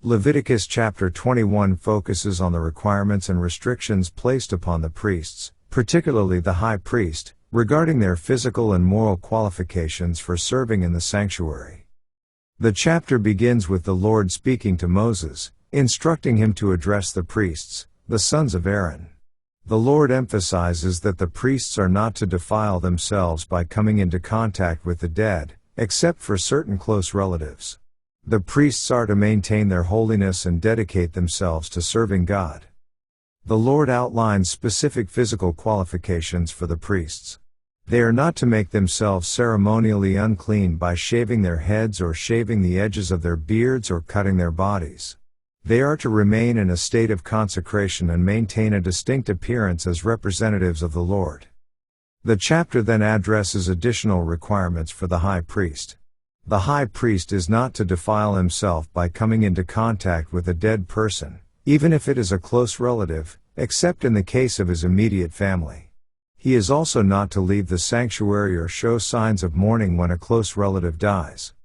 Leviticus chapter 21 focuses on the requirements and restrictions placed upon the priests, particularly the high priest, regarding their physical and moral qualifications for serving in the sanctuary. The chapter begins with the Lord speaking to Moses, instructing him to address the priests, the sons of Aaron. The Lord emphasizes that the priests are not to defile themselves by coming into contact with the dead, except for certain close relatives. The priests are to maintain their holiness and dedicate themselves to serving God. The Lord outlines specific physical qualifications for the priests. They are not to make themselves ceremonially unclean by shaving their heads or shaving the edges of their beards or cutting their bodies. They are to remain in a state of consecration and maintain a distinct appearance as representatives of the Lord. The chapter then addresses additional requirements for the high priest. The high priest is not to defile himself by coming into contact with a dead person, even if it is a close relative, except in the case of his immediate family. He is also not to leave the sanctuary or show signs of mourning when a close relative dies.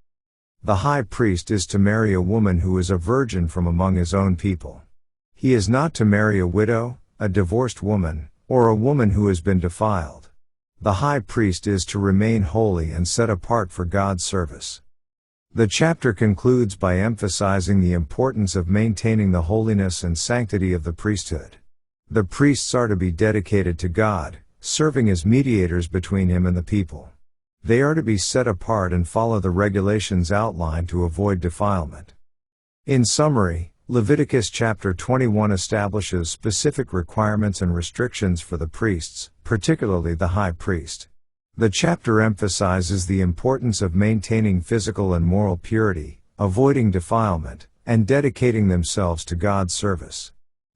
The high priest is to marry a woman who is a virgin from among his own people. He is not to marry a widow, a divorced woman, or a woman who has been defiled. The high priest is to remain holy and set apart for God's service. The chapter concludes by emphasizing the importance of maintaining the holiness and sanctity of the priesthood. The priests are to be dedicated to God, serving as mediators between Him and the people. They are to be set apart and follow the regulations outlined to avoid defilement. In summary, Leviticus chapter 21 establishes specific requirements and restrictions for the priests, particularly the high priest. The chapter emphasizes the importance of maintaining physical and moral purity, avoiding defilement, and dedicating themselves to God's service.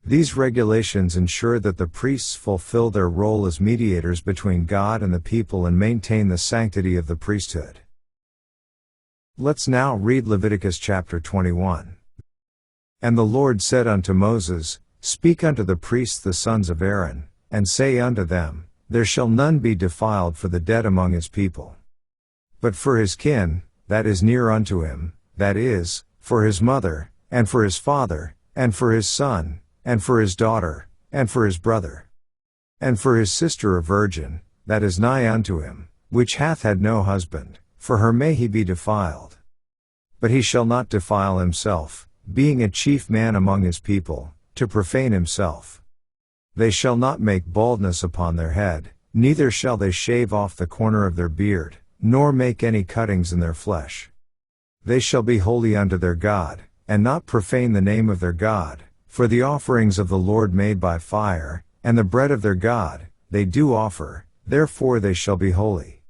These regulations ensure that the priests fulfill their role as mediators between God and the people and maintain the sanctity of the priesthood. Let's now read Leviticus chapter 21. And the Lord said unto Moses, Speak unto the priests the sons of Aaron, and say unto them, There shall none be defiled for the dead among his people. But for his kin, that is near unto him, that is, for his mother, and for his father, and for his son, and for his daughter, and for his brother, and for his sister a virgin, that is nigh unto him, which hath had no husband, for her may he be defiled. But he shall not defile himself, being a chief man among his people, to profane himself. They shall not make baldness upon their head, neither shall they shave off the corner of their beard, nor make any cuttings in their flesh. They shall be holy unto their God, and not profane the name of their God, for the offerings of the Lord made by fire, and the bread of their God, they do offer, therefore they shall be holy.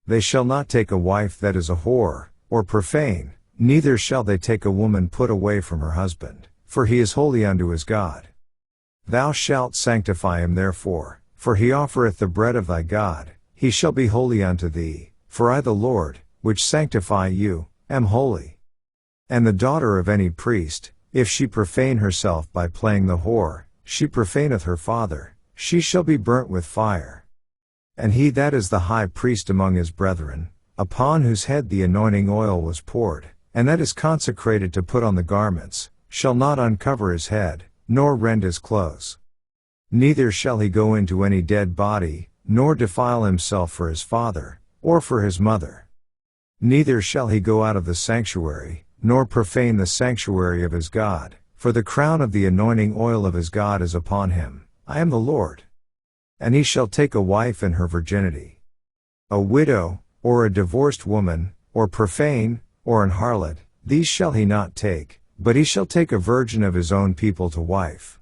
They shall not take a wife that is a whore, or profane, neither shall they take a woman put away from her husband, for he is holy unto his God. Thou shalt sanctify him therefore, for he offereth the bread of thy God, he shall be holy unto thee, for I the Lord, which sanctify you, am holy. And the daughter of any priest, if she profane herself by playing the whore, she profaneth her father, she shall be burnt with fire. And he that is the high priest among his brethren, upon whose head the anointing oil was poured, and that is consecrated to put on the garments, shall not uncover his head, nor rend his clothes. Neither shall he go into any dead body, nor defile himself for his father, or for his mother. Neither shall he go out of the sanctuary, nor profane the sanctuary of his God, for the crown of the anointing oil of his God is upon him. I am the Lord. And he shall take a wife in her virginity. A widow, or a divorced woman, or profane, or an harlot, these shall he not take, but he shall take a virgin of his own people to wife.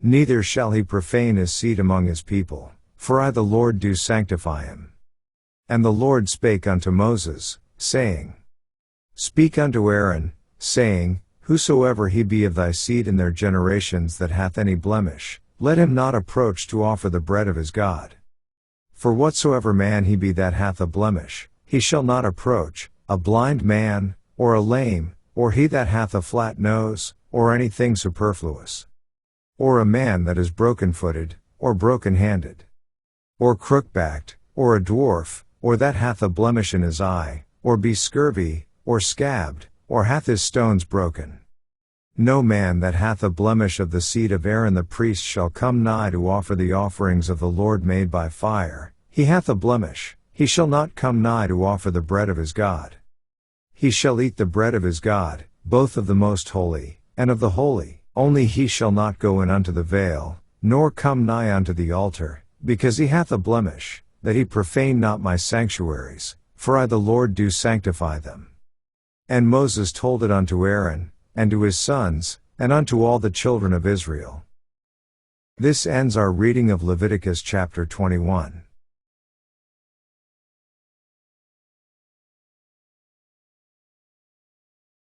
Neither shall he profane his seed among his people, for I the Lord do sanctify him. And the Lord spake unto Moses, saying, Speak unto Aaron, saying, Whosoever he be of thy seed in their generations that hath any blemish, let him not approach to offer the bread of his God. For whatsoever man he be that hath a blemish, he shall not approach, a blind man, or a lame, or he that hath a flat nose, or anything superfluous. Or a man that is broken-footed, or broken-handed. Or crook-backed, or a dwarf, or that hath a blemish in his eye, or be scurvy, or scabbed, or hath his stones broken. No man that hath a blemish of the seed of Aaron the priest shall come nigh to offer the offerings of the Lord made by fire. He hath a blemish, he shall not come nigh to offer the bread of his God. He shall eat the bread of his God, both of the most holy, and of the holy, only he shall not go in unto the veil, nor come nigh unto the altar, because he hath a blemish, that he profane not my sanctuaries, for I the Lord do sanctify them. And Moses told it unto Aaron, and to his sons, and unto all the children of Israel. This ends our reading of Leviticus chapter 21.